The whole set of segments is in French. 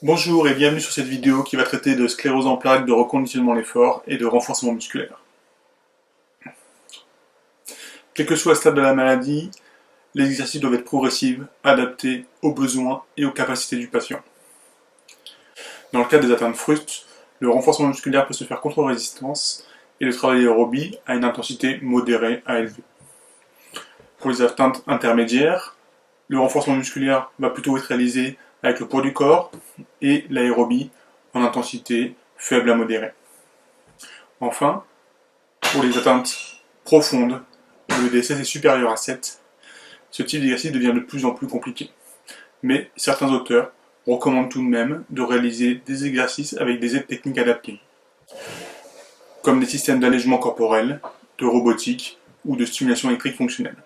Bonjour et bienvenue sur cette vidéo qui va traiter de sclérose en plaques, de reconditionnement de l'effort et de renforcement musculaire. Quel que soit le stade de la maladie, les exercices doivent être progressifs, adaptés aux besoins et aux capacités du patient. Dans le cas des atteintes frustes, le renforcement musculaire peut se faire contre résistance et le travail aérobie à une intensité modérée à élevée. Pour les atteintes intermédiaires, le renforcement musculaire va plutôt être réalisé avec le poids du corps et l'aérobie en intensité faible à modérée. Enfin, pour les atteintes profondes, où le DSS est supérieur à 7, ce type d'exercice devient de plus en plus compliqué. Mais certains auteurs recommandent tout de même de réaliser des exercices avec des aides techniques adaptées, comme des systèmes d'allègement corporel, de robotique ou de stimulation électrique fonctionnelle.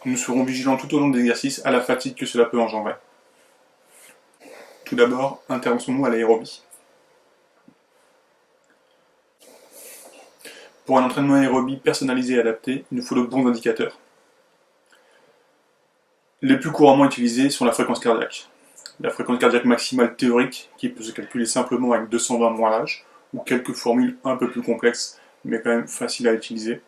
Nous serons vigilants tout au long de l'exercice à la fatigue que cela peut engendrer. Tout d'abord, intéressons-nous à l'aérobie. Pour un entraînement aérobie personnalisé et adapté, il nous faut de bons indicateurs. Les plus couramment utilisés sont la fréquence cardiaque. La fréquence cardiaque maximale théorique, qui peut se calculer simplement avec 220 moins l'âge, ou quelques formules un peu plus complexes, mais quand même faciles à utiliser.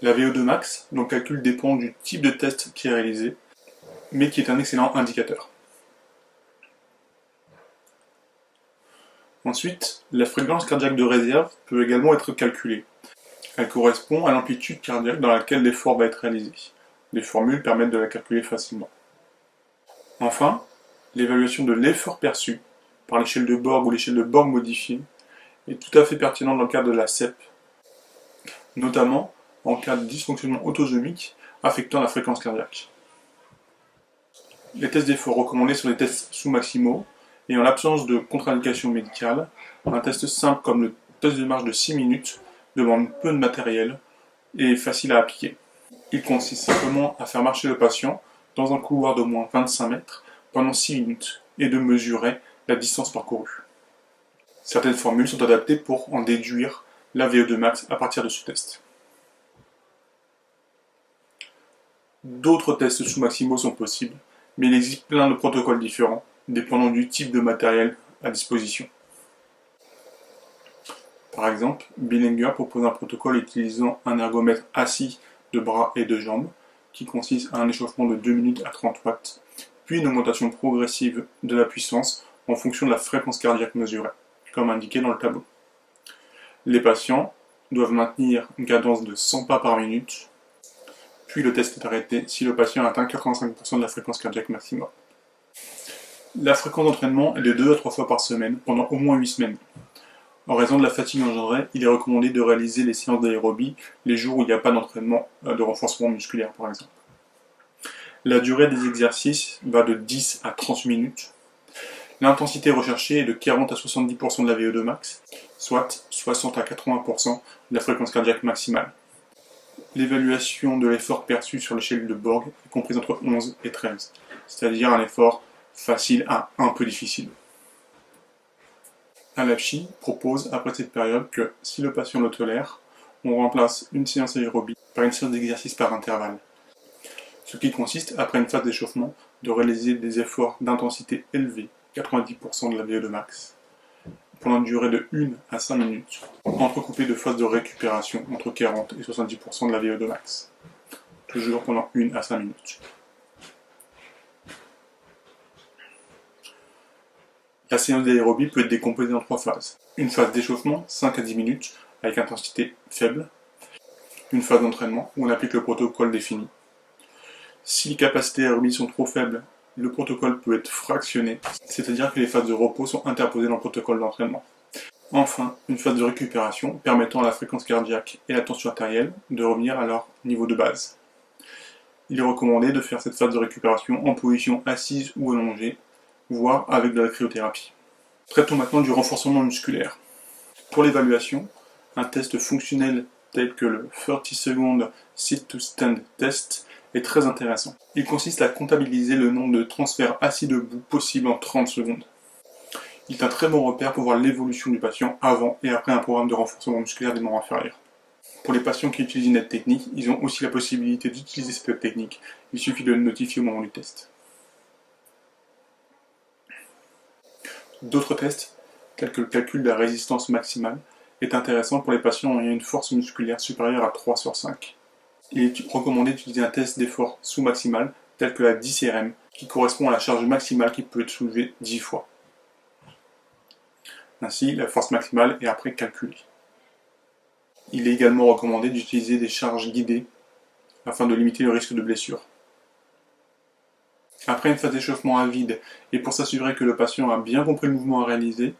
La VO2 max, dont le calcul dépend du type de test qui est réalisé, mais qui est un excellent indicateur. Ensuite, la fréquence cardiaque de réserve peut également être calculée. Elle correspond à l'amplitude cardiaque dans laquelle l'effort va être réalisé. Les formules permettent de la calculer facilement. Enfin, l'évaluation de l'effort perçu par l'échelle de Borg ou l'échelle de Borg modifiée est tout à fait pertinente dans le cadre de la CEP, notamment en cas de dysfonctionnement autosomique affectant la fréquence cardiaque. Les tests d'effort recommandés sont les tests sous-maximaux, et en l'absence de contre-indication médicale, un test simple comme le test de marche de 6 minutes demande peu de matériel et est facile à appliquer. Il consiste simplement à faire marcher le patient dans un couloir d'au moins 25 mètres pendant 6 minutes et de mesurer la distance parcourue. Certaines formules sont adaptées pour en déduire la VO2 max à partir de ce test. D'autres tests sous-maximaux sont possibles, mais il existe plein de protocoles différents, dépendant du type de matériel à disposition. Par exemple, Billinger propose un protocole utilisant un ergomètre assis de bras et de jambes, qui consiste à un échauffement de 2 minutes à 30 watts, puis une augmentation progressive de la puissance en fonction de la fréquence cardiaque mesurée, comme indiqué dans le tableau. Les patients doivent maintenir une cadence de 100 pas par minute, puis le test est arrêté si le patient atteint 85% de la fréquence cardiaque maximum. La fréquence d'entraînement est de 2 à 3 fois par semaine pendant au moins 8 semaines. En raison de la fatigue engendrée, il est recommandé de réaliser les séances d'aérobie les jours où il n'y a pas d'entraînement de renforcement musculaire par exemple. La durée des exercices va de 10 à 30 minutes. L'intensité recherchée est de 40 à 70% de la VO2 max, soit 60 à 80% de la fréquence cardiaque maximale. L'évaluation de l'effort perçu sur l'échelle de Borg est comprise entre 11 et 13, c'est-à-dire un effort facile à un peu difficile. Al-Afshi propose, après cette période, que si le patient le tolère, on remplace une séance aérobie par une séance d'exercice par intervalle. Ce qui consiste, après une phase d'échauffement, de réaliser des efforts d'intensité élevée, 90% de la VO2 max, pendant une durée de 1 à 5 minutes, entrecoupée de phases de récupération entre 40 et 70% de la VO2 max, toujours pendant 1 à 5 minutes. La séance d'aérobie peut être décomposée en 3 phases. Une phase d'échauffement, 5 à 10 minutes, avec intensité faible. Une phase d'entraînement, où on applique le protocole défini. Si les capacités aérobies sont trop faibles, le protocole peut être fractionné, c'est-à-dire que les phases de repos sont interposées dans le protocole d'entraînement. Enfin, une phase de récupération permettant à la fréquence cardiaque et la tension artérielle de revenir à leur niveau de base. Il est recommandé de faire cette phase de récupération en position assise ou allongée, voire avec de la cryothérapie. Traitons maintenant du renforcement musculaire. Pour l'évaluation, un test fonctionnel tel que le 30 Second Sit to Stand Test est très intéressant. Il consiste à comptabiliser le nombre de transferts assis debout possibles en 30 secondes. Il est un très bon repère pour voir l'évolution du patient avant et après un programme de renforcement musculaire des membres inférieurs. Pour les patients qui utilisent une aide technique, ils ont aussi la possibilité d'utiliser cette aide technique. Il suffit de le notifier au moment du test. D'autres tests, tels que le calcul de la résistance maximale, est intéressant pour les patients ayant une force musculaire supérieure à 3 sur 5. Il est recommandé d'utiliser un test d'effort sous-maximal, tel que la 10 RM, qui correspond à la charge maximale qui peut être soulevée 10 fois. Ainsi, la force maximale est après calculée. Il est également recommandé d'utiliser des charges guidées afin de limiter le risque de blessure. Après une phase d'échauffement à vide et pour s'assurer que le patient a bien compris le mouvement à réaliser,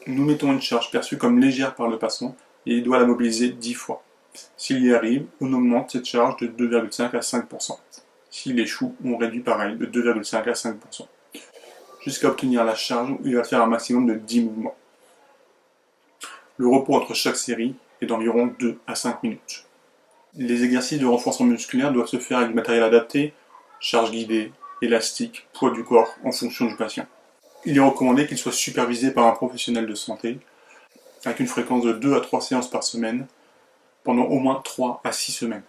nous mettons une charge perçue comme légère par le patient et il doit la mobiliser 10 fois. S'il y arrive, on augmente cette charge de 2,5 à 5%. S'il échoue, on réduit pareil de 2,5 à 5%. Jusqu'à obtenir la charge où il va faire un maximum de 10 mouvements. Le repos entre chaque série est d'environ 2 à 5 minutes. Les exercices de renforcement musculaire doivent se faire avec du matériel adapté, charge guidée, élastique, poids du corps en fonction du patient. Il est recommandé qu'il soit supervisé par un professionnel de santé avec une fréquence de 2 à 3 séances par semaine pendant au moins 3 à 6 semaines.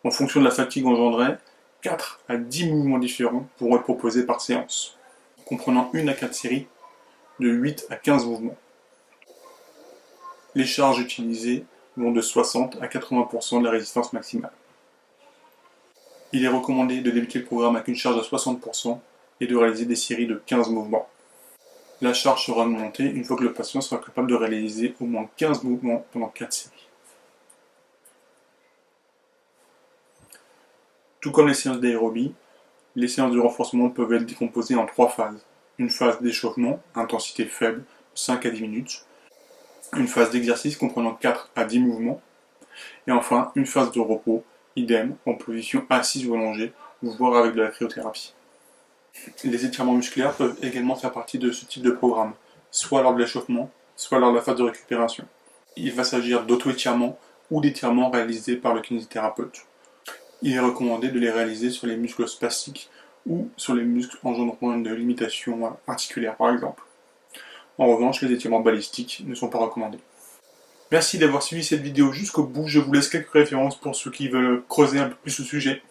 En fonction de la fatigue engendrée, 4 à 10 mouvements différents pourront être proposés par séance, comprenant 1 à 4 séries de 8 à 15 mouvements. Les charges utilisées vont de 60 à 80% de la résistance maximale. Il est recommandé de débuter le programme avec une charge de 60% et de réaliser des séries de 15 mouvements. La charge sera augmentée une fois que le patient sera capable de réaliser au moins 15 mouvements pendant 4 séries. Tout comme les séances d'aérobie, les séances de renforcement peuvent être décomposées en 3 phases. Une phase d'échauffement, intensité faible, 5 à 10 minutes. Une phase d'exercice comprenant 4 à 10 mouvements. Et enfin, une phase de repos, idem, en position assise ou allongée, voire avec de la cryothérapie. Les étirements musculaires peuvent également faire partie de ce type de programme, soit lors de l'échauffement, soit lors de la phase de récupération. Il va s'agir d'auto-étirements ou d'étirements réalisés par le kinésithérapeute. Il est recommandé de les réaliser sur les muscles spastiques ou sur les muscles engendrant une limitation articulaire par exemple. En revanche, les étirements balistiques ne sont pas recommandés. Merci d'avoir suivi cette vidéo jusqu'au bout, je vous laisse quelques références pour ceux qui veulent creuser un peu plus ce sujet.